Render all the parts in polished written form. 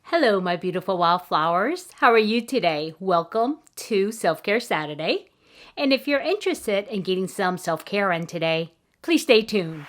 Hello, my beautiful wildflowers. How are you today? Welcome to Self-Care Saturday. And if you're interested in getting some self-care in today, please stay tuned.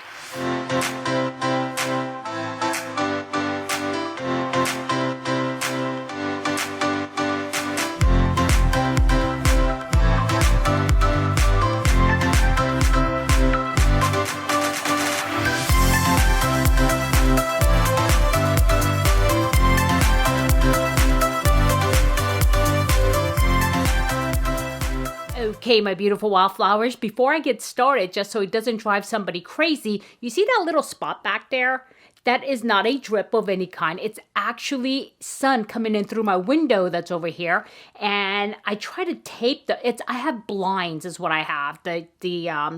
Okay, my beautiful wildflowers, before I get started, just so it doesn't drive somebody crazy, you see that little spot back there? That is not a drip of any kind. It's actually sun coming in through my window that's over here. And I try to tape I have blinds is what I have, the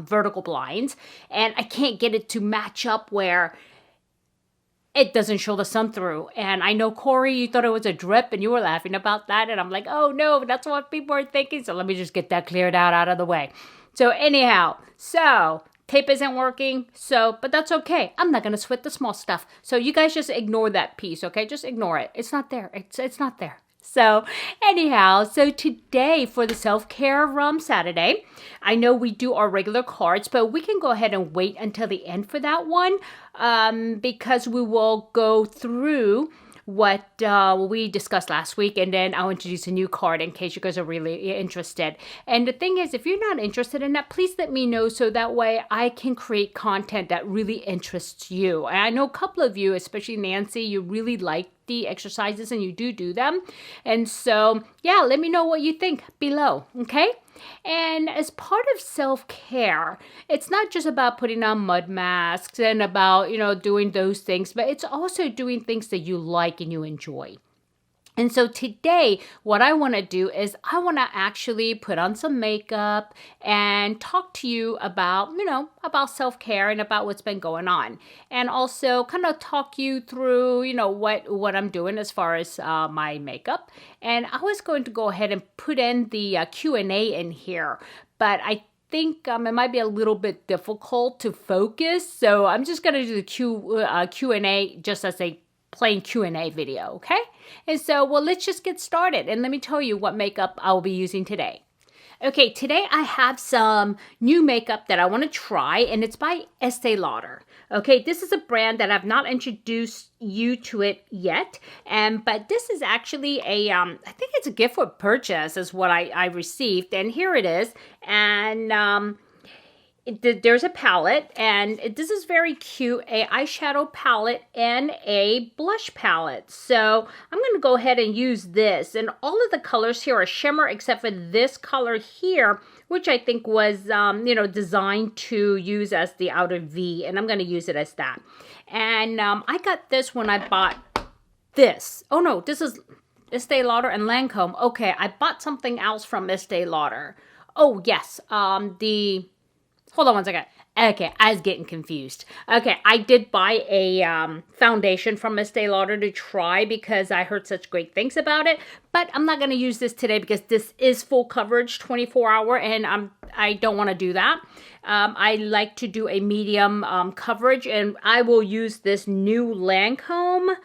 vertical blinds. And I can't get it to match up where it doesn't show the sun through. And I know, Corey, you thought it was a drip and you were laughing about that. And I'm like, oh no, that's what people are thinking. So let me just get that cleared out of the way. So anyhow, tape isn't working. But that's okay. I'm not going to sweat the small stuff. So you guys just ignore that piece, okay? Just ignore it. It's not there. It's not there. So anyhow, today for the self-care Saturday, I know we do our regular cards, but we can go ahead and wait until the end for that one because we will go through what we discussed last week, and then I'll introduce a new card in case you guys are really interested. And the thing is, if you're not interested in that, please let me know so that way I can create content that really interests you. And I know a couple of you, especially Nancy, you really like the exercises and you do them. And so, yeah, let me know what you think below, okay? And as part of self-care, it's not just about putting on mud masks and about, doing those things, but it's also doing things that you like and you enjoy. And so today, what I want to do is I want to actually put on some makeup and talk to you about, about self-care and about what's been going on. And also kind of talk you through, what I'm doing as far as my makeup. And I was going to go ahead and put in the Q&A in here, but I think it might be a little bit difficult to focus. So I'm just going to do the Q&A just as a plain Q&A video, okay? And so, let's just get started. And let me tell you what makeup I'll be using today. Okay, today I have some new makeup that I want to try, and it's by Estee Lauder. Okay, this is a brand that I've not introduced you to it yet, but this is actually I think it's a gift for purchase is what I received, and here it is. And there's a palette, and this is very cute, a eyeshadow palette and a blush palette. So I'm going to go ahead and use this, and all of the colors here are shimmer except for this color here, which I think was designed to use as the outer V, and I'm going to use it as that. And I got this when I bought this. Oh no, this is Estee Lauder and Lancome. Okay, I bought something else from Estee Lauder. Oh yes, hold on one second. Okay, I was getting confused. Okay, I did buy a foundation from Estee Lauder to try because I heard such great things about it. But I'm not going to use this today because this is full coverage, 24-hour, and I don't want to do that. I like to do a medium coverage, and I will use this new Lancome.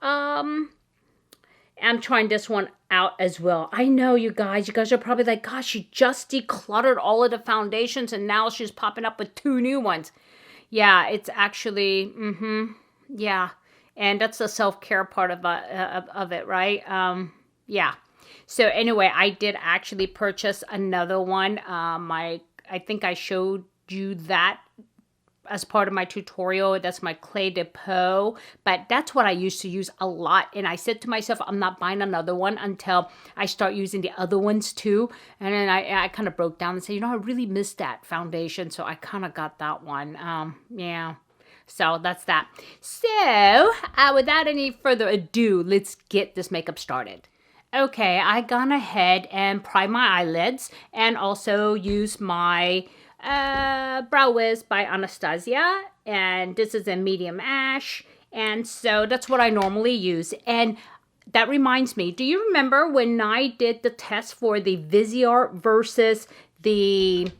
I'm trying this one out as well. I know you guys are probably like, gosh, she just decluttered all of the foundations and now she's popping up with 2 new ones. Yeah, it's actually, yeah. And that's the self-care part of it, right? Yeah. So anyway, I did actually purchase another one. I think I showed you that as part of my tutorial. That's my Clé de Peau, but that's what I used to use a lot. And I said to myself, I'm not buying another one until I start using the other ones too. And then I kind of broke down and said, I really missed that foundation. So I kind of got that one. Yeah. So that's that. So without any further ado, let's get this makeup started. Okay, I gone ahead and primed my eyelids and also used my Brow Wiz by Anastasia, and this is a medium ash, and so that's what I normally use. And that reminds me, do you remember when I did the test for the Viseart versus the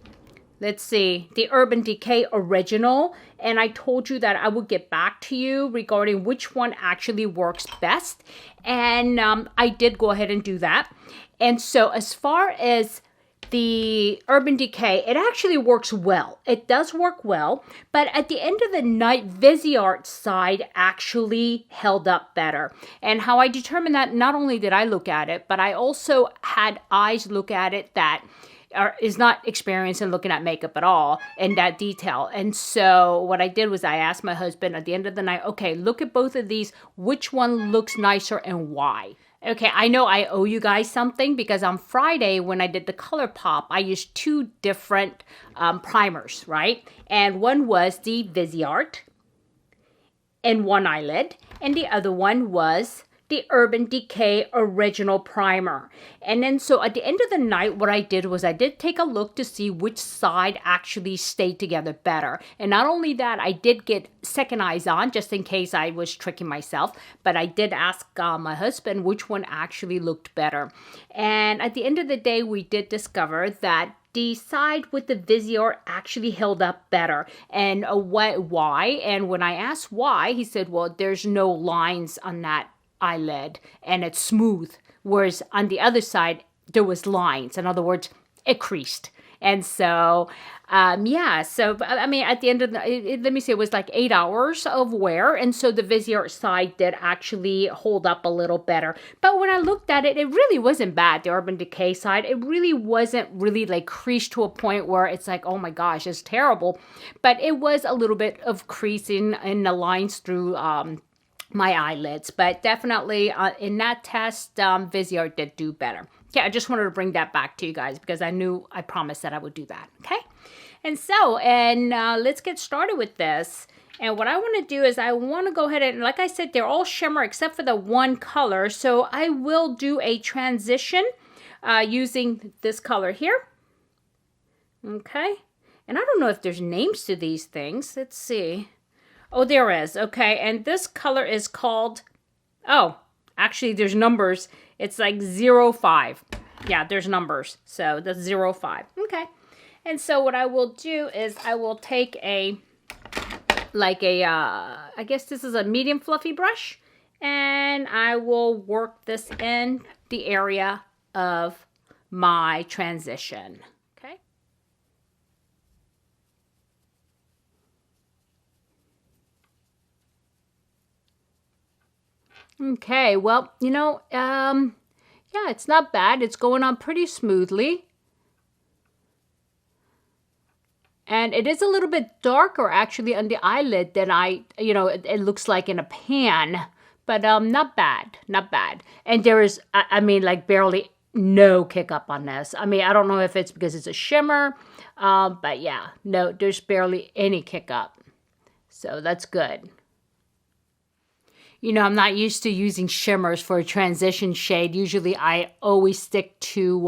let's see, the Urban Decay Original. And I told you that I would get back to you regarding which one actually works best. And I did go ahead and do that. And so as far as the Urban Decay, it actually works well. It does work well, but at the end of the night, Viseart side actually held up better. And how I determined that, not only did I look at it, but I also had eyes look at it that is not experienced in looking at makeup at all in that detail. And so what I did was I asked my husband at the end of the night, okay, look at both of these, which one looks nicer and why? Okay, I know I owe you guys something because on Friday when I did the Colourpop, I used two different primers, right? And one was the Viseart in one eyelid, and the other one was the Urban Decay Original Primer. And then so at the end of the night, what I did was I did take a look to see which side actually stayed together better. And not only that, I did get second eyes on just in case I was tricking myself, but I did ask my husband which one actually looked better. And at the end of the day, we did discover that the side with the Viseart actually held up better. And why? And when I asked why, he said, well, there's no lines on that eyelid and it's smooth, whereas on the other side there was lines. In other words, it creased. And so yeah, so I mean at the end of the let me say it was like 8 hours of wear, and so the Viseart side did actually hold up a little better. But when I looked at it, it really wasn't bad. The Urban Decay side, it really wasn't really like creased to a point where it's like, oh my gosh, it's terrible. But it was a little bit of creasing in the lines through my eyelids, but definitely in that test, Viseart did do better. Yeah, I just wanted to bring that back to you guys because I promised that I would do that. Okay, and so let's get started with this. And what I want to do is I want to go ahead and, like I said, they're all shimmer except for the one color. So I will do a transition using this color here. Okay, and I don't know if there's names to these things. Let's see. Oh, there is. Okay, and this color is called, oh, actually there's numbers. It's like 05. Yeah, there's numbers. So that's 05. Okay, and so what I will do is I will take I guess this is a medium fluffy brush, and I will work this in the area of my transition. Okay, well, you know, yeah, it's not bad. It's going on pretty smoothly. And it is a little bit darker, actually, on the eyelid than it looks like in a pan. But not bad, not bad. And there is, I mean, like barely no kick up on this. I mean, I don't know if it's because it's a shimmer, but yeah, no, there's barely any kick up. So that's good. You know, I'm not used to using shimmers for a transition shade. Usually I always stick to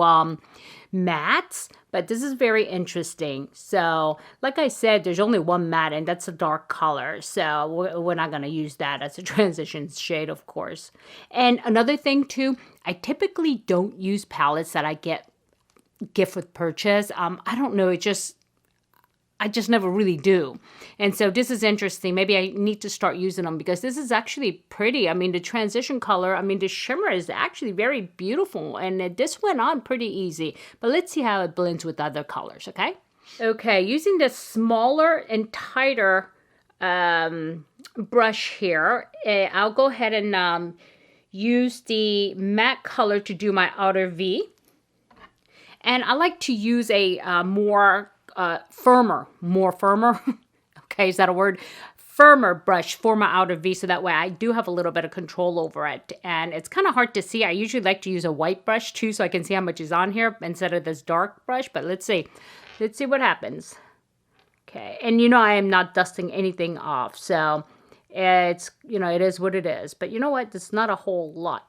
mattes, but this is very interesting. So, like I said, there's only one matte, and that's a dark color. So we're not going to use that as a transition shade, of course. And another thing, too, I typically don't use palettes that I get gift with purchase. I don't know, I just never really do. And so this is interesting. Maybe I need to start using them because this is actually pretty. I mean, the transition color, I mean, the shimmer is actually very beautiful. And this went on pretty easy. But let's see how it blends with other colors, okay? Okay, using the smaller and tighter brush here, I'll go ahead and use the matte color to do my outer V. And I like to use a more firmer, okay, is that a word? Firmer brush for my outer V, so that way I do have a little bit of control over it. And it's kind of hard to see. I usually like to use a white brush too, so I can see how much is on here instead of this dark brush, but let's see what happens. Okay, and you know I am not dusting anything off, so it's, you know, it is what it is. But you know what, there's not a whole lot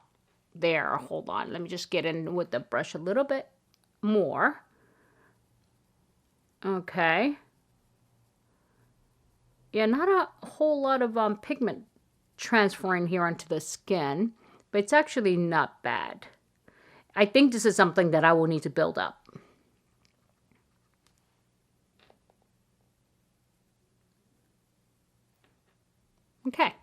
there. Hold on, let me just get in with the brush a little bit more. Okay. Yeah, not a whole lot of pigment transferring here onto the skin, but it's actually not bad. I think this is something that I will need to build up. Okay.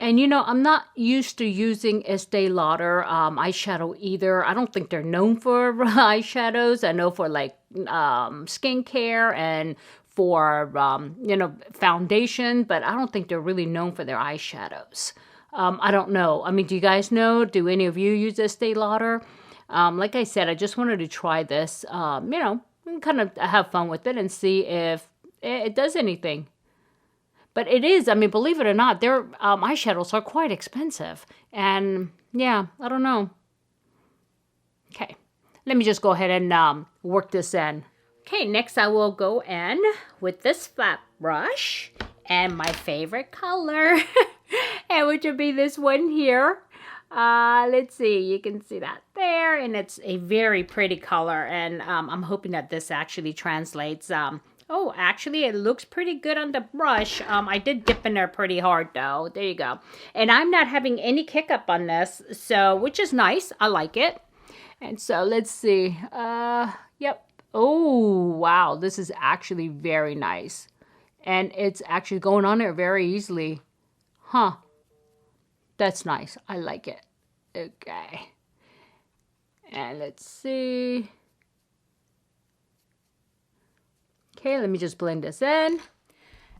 And you know, I'm not used to using Estee Lauder eyeshadow either. I don't think they're known for eyeshadows. I know for like skincare and for, you know, foundation, but I don't think they're really known for their eyeshadows. I don't know. I mean, do you guys know? Do any of you use Estee Lauder? Like I said, I just wanted to try this, you know, kind of have fun with it and see if it does anything. But it is, I mean, believe it or not, their eyeshadows are quite expensive. And yeah, I don't know. Okay, let me just go ahead and work this in. Okay, next I will go in with this flat brush and my favorite color, and which would be this one here. Let's see, you can see that there, and it's a very pretty color, and I'm hoping that this actually translates. Oh, actually, it looks pretty good on the brush. I did dip in there pretty hard, though. There you go. And I'm not having any kick up on this, so which is nice. I like it. And so let's see. Yep. Oh, wow. This is actually very nice. And it's actually going on there very easily. Huh. That's nice. I like it. Okay. And let's see. Okay, let me just blend this in.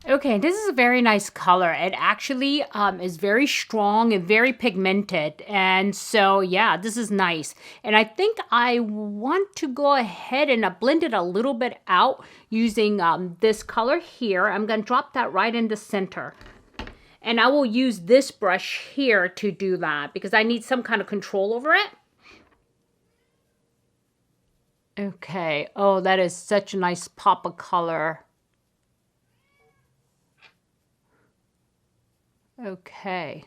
Okay, this is a very nice color. It actually is very strong and very pigmented. And so, yeah, this is nice. And I think I want to go ahead and blend it a little bit out using this color here. I'm going to drop that right in the center. And I will use this brush here to do that because I need some kind of control over it. Okay. Oh, that is such a nice pop of color. Okay.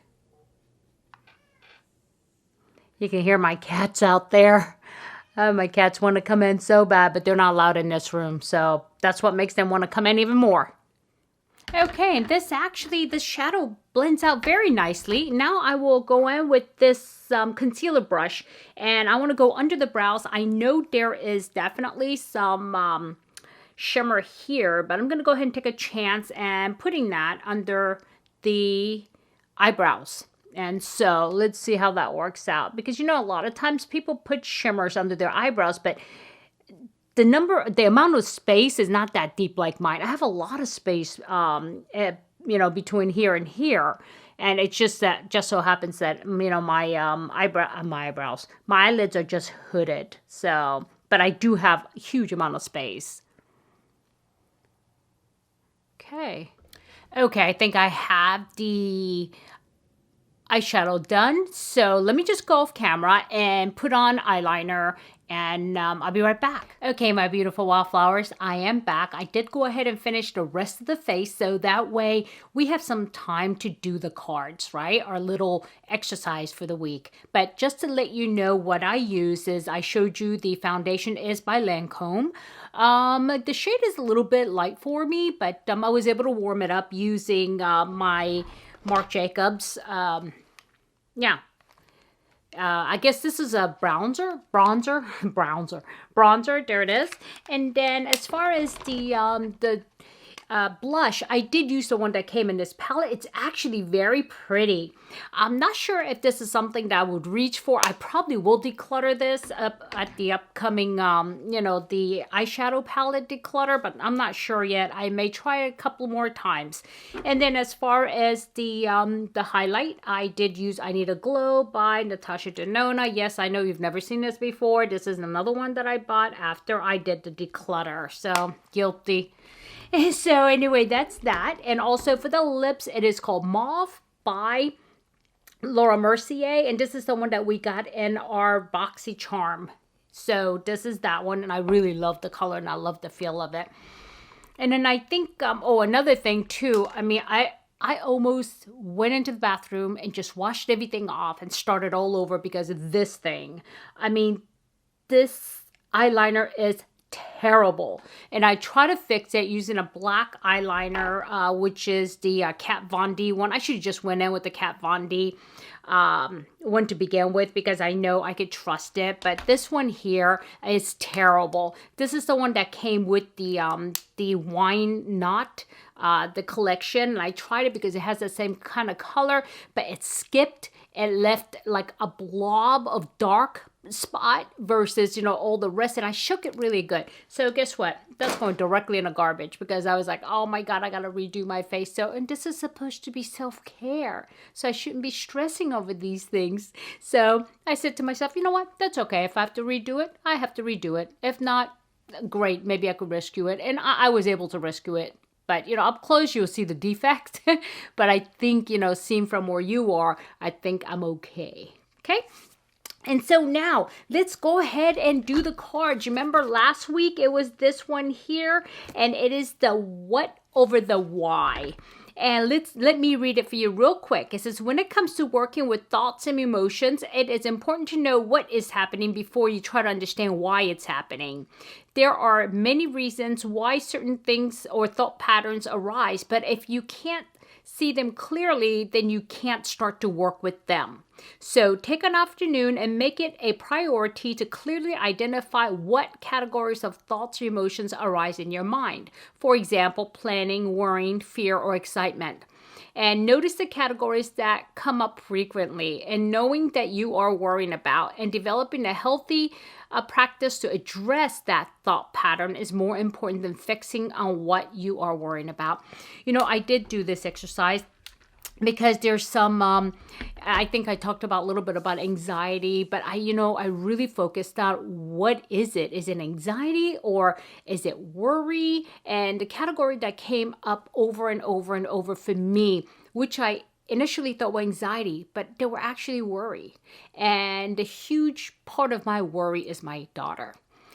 You can hear my cats out there. My cats want to come in so bad, but they're not allowed in this room. So that's what makes them want to come in even more. Okay, and this shadow blends out very nicely. Now I will go in with this concealer brush, and I want to go under the brows. I know there is definitely some shimmer here, but I'm going to go ahead and take a chance and putting that under the eyebrows. And so let's see how that works out. Because, you know, a lot of times people put shimmers under their eyebrows, but the amount of space is not that deep like mine. I have a lot of space, you know, between here and here. And it's just so happens that, you know, my eyelids are just hooded. So, but I do have a huge amount of space. Okay. Okay, I think I have the eyeshadow done. So let me just go off camera and put on eyeliner, and I'll be right back. Okay, my beautiful wildflowers, I am back. I did go ahead and finish the rest of the face, so that way we have some time to do the cards, right? Our little exercise for the week. But just to let you know what I use is I showed you the foundation is by Lancome. The shade is a little bit light for me, but I was able to warm it up using my Marc Jacobs. Yeah. I guess this is a bronzer. There it is. And then as far as the blush, I did use the one that came in this palette. It's actually very pretty. I'm not sure if this is something that I would reach for. I probably will declutter this up at the upcoming, you know, the eyeshadow palette declutter, but I'm not sure yet. I may try a couple more times. And then as far as the highlight, I did use I Need a Glow by Natasha Denona. Yes, I know you've never seen this before. This is another one that I bought after I did the declutter. So guilty. So anyway, that's that. And also for the lips, it is called Mauve by Laura Mercier. And this is the one that we got in our BoxyCharm. So this is that one. And I really love the color and I love the feel of it. And then I think, oh, another thing too. I mean, I almost went into the bathroom and just washed everything off and started all over because of this thing. I mean, this eyeliner is terrible. And I try to fix it using a black eyeliner, which is the Kat Von D one. I should have just went in with the Kat Von D one to begin with, because I know I could trust it. But this one here is terrible. This is the one that came with the Wine Knot, the collection. And I tried it because it has the same kind of color, but it skipped. It left like a blob of dark spot versus, you know, all the rest. And I shook it really good. So guess what? That's going directly in the garbage, because I was like, oh my God, I got to redo my face. So, and this is supposed to be self-care. So I shouldn't be stressing over these things. So I said to myself, you know what? That's okay. If I have to redo it, I have to redo it. If not, great. Maybe I could rescue it. And I was able to rescue it. But, you know, up close, you'll see the defect. But I think, you know, seen from where you are, I think I'm okay. Okay? And so now, let's go ahead and do the cards. Remember last week, it was this one here. And it is the what over the why. And let me read it for you real quick. It says, when it comes to working with thoughts and emotions, it is important to know what is happening before you try to understand why it's happening. There are many reasons why certain things or thought patterns arise, but if you can't see them clearly, then you can't start to work with them. So take an afternoon and make it a priority to clearly identify what categories of thoughts or emotions arise in your mind. For example, planning, worrying, fear, or excitement. And notice the categories that come up frequently, and knowing that you are worrying about and developing a healthy practice to address that thought pattern is more important than fixing on what you are worrying about. You know, I did do this exercise because there's some, I think I talked about a little bit about anxiety, but I really focused on what is it? Is it anxiety or is it worry? And the category that came up over and over and over for me, which I initially thought were anxiety, but they were actually worry. And a huge part of my worry is my daughter.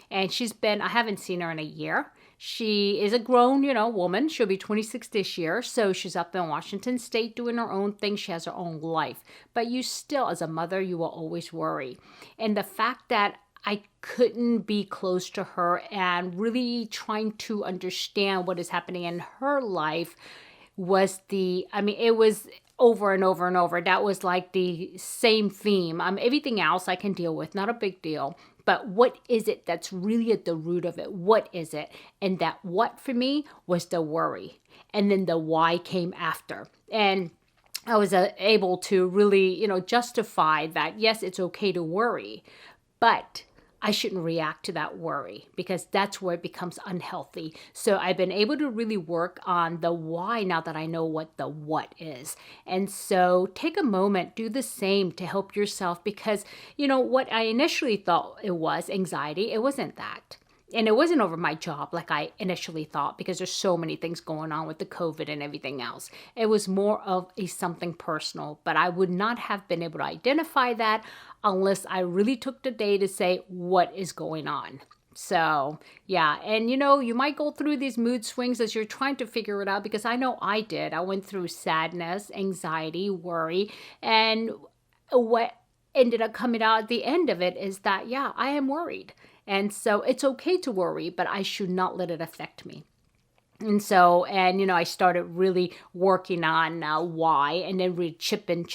And I haven't seen her in a year. She is a grown, woman. She'll be 26 this year. So she's up in Washington State doing her own thing. She has her own life. But you still, as a mother, you will always worry. And the fact that I couldn't be close to her and really trying to understand what is happening in her life was it was over and over and over. That was like the same theme. Everything else I can deal with, not a big deal. But what is it that's really at the root of it? What is it? And that what for me was the worry. And then the why came after. And I was able to really, justify that, yes, it's okay to worry, but I shouldn't react to that worry because that's where it becomes unhealthy. So I've been able to really work on the why now that I know what the what is. And so take a moment, do the same to help yourself because, what I initially thought it was anxiety, it wasn't that. And it wasn't over my job like I initially thought because there's so many things going on with the COVID and everything else. It was more of something personal, but I would not have been able to identify that unless I really took the day to say what is going on. So, yeah. And, you might go through these mood swings as you're trying to figure it out because I know I did. I went through sadness, anxiety, worry, and what ended up coming out at the end of it is that, yeah, I am worried. And so it's okay to worry, but I should not let it affect me. And so, I started really working on why and then really chipping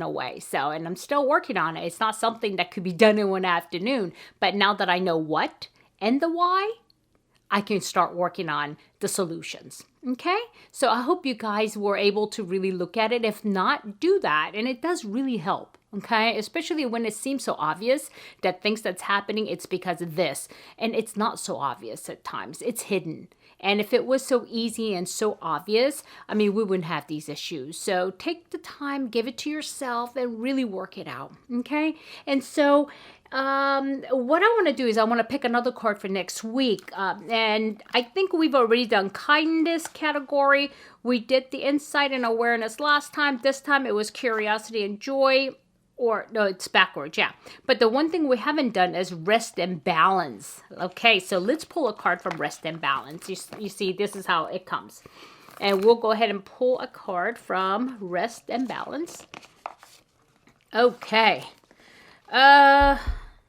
away. So, and I'm still working on it. It's not something that could be done in one afternoon. But now that I know what and the why, I can start working on the solutions. Okay? So I hope you guys were able to really look at it. If not, do that. And it does really help. Okay, especially when it seems so obvious that things that's happening, it's because of this. And it's not so obvious at times. It's hidden. And if it was so easy and so obvious, we wouldn't have these issues. So take the time, give it to yourself, and really work it out. Okay? And so what I want to do is I want to pick another card for next week. And I think we've already done kindness category. We did the insight and awareness last time. This time it was curiosity and joy. Or, no, it's backwards, yeah. But the one thing we haven't done is rest and balance. Okay, so let's pull a card from rest and balance. You see, this is how it comes. And we'll go ahead and pull a card from rest and balance. Okay.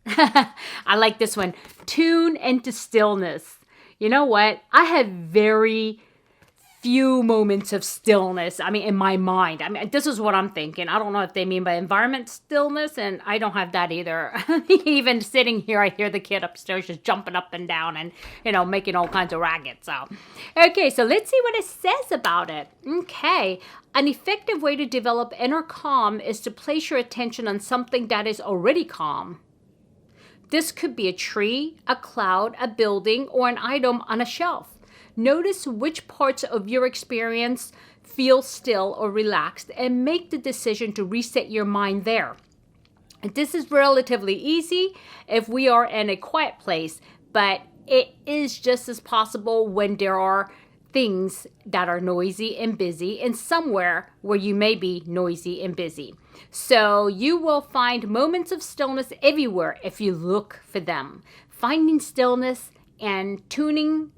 I like this one. Tune into stillness. You know what? I have very few moments of stillness. I mean, in my mind. I mean, this is what I'm thinking. I don't know if they mean by environment stillness, and I don't have that either. Even sitting here, I hear the kid upstairs just jumping up and down and, making all kinds of rackets. So, okay, so let's see what it says about it. Okay. An effective way to develop inner calm is to place your attention on something that is already calm. This could be a tree, a cloud, a building, or an item on a shelf. Notice which parts of your experience feel still or relaxed and make the decision to reset your mind there. This is relatively easy if we are in a quiet place, but it is just as possible when there are things that are noisy and busy and somewhere where you may be noisy and busy. So you will find moments of stillness everywhere if you look for them. Finding stillness and turning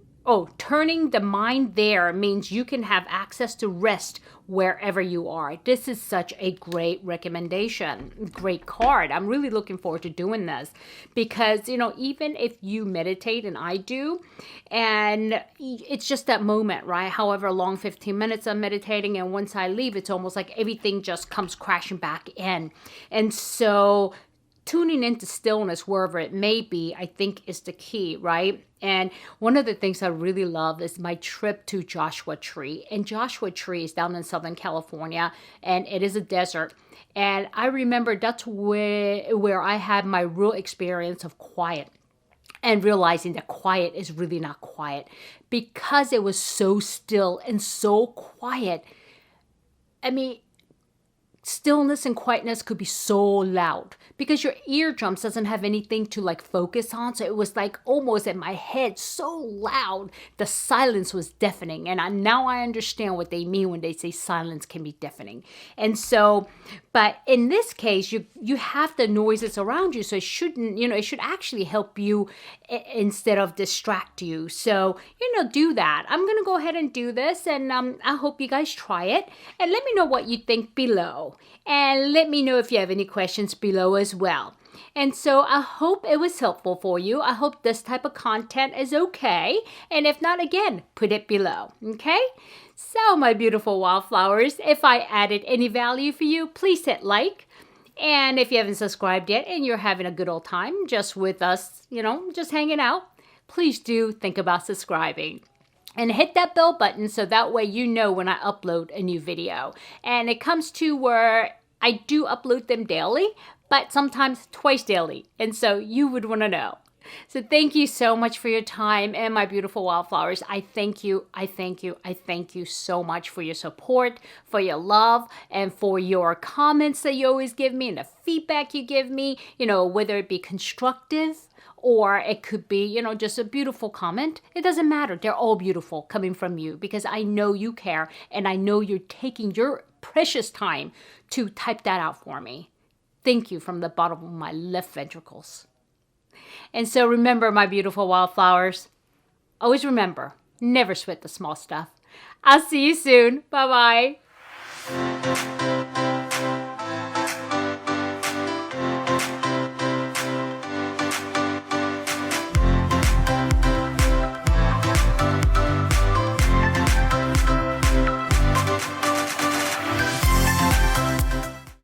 the mind there means you can have access to rest wherever you are. This is such a great recommendation, great card. I'm really looking forward to doing this because, even if you meditate, and I do, and it's just that moment, right? However long, 15 minutes I'm meditating, and once I leave, it's almost like everything just comes crashing back in. And so tuning into stillness wherever it may be, I think is the key, right? And one of the things I really love is my trip to Joshua Tree. And Joshua Tree is down in Southern California, and it is a desert. And I remember that's where I had my real experience of quiet and realizing that quiet is really not quiet because it was so still and so quiet. I mean, stillness and quietness could be so loud because your eardrums doesn't have anything to focus on. So it was almost in my head so loud. The silence was deafening. And now I understand what they mean when they say silence can be deafening. And so, but in this case, you have the noises around you. So it shouldn't, it should actually help you instead of distract you. So, do that. I'm going to go ahead and do this. And I hope you guys try it. And let me know what you think below. And let me know if you have any questions below as well. And so I hope it was helpful for you. I hope this type of content is okay. And if not, again, put it below. Okay? So my beautiful wildflowers, if I added any value for you, please hit like. And if you haven't subscribed yet and you're having a good old time just with us, just hanging out, please do think about subscribing. And hit that bell button so that way you know when I upload a new video. And it comes to where I do upload them daily, but sometimes twice daily. And so you would want to know. So thank you so much for your time, and my beautiful wildflowers. I thank you. I thank you. I thank you so much for your support, for your love, and for your comments that you always give me and the feedback you give me, whether it be constructive or it could be, just a beautiful comment. It doesn't matter. They're all beautiful coming from you because I know you care and I know you're taking your precious time to type that out for me. Thank you from the bottom of my left ventricles. And so remember, my beautiful wildflowers, always remember, never sweat the small stuff. I'll see you soon. Bye-bye.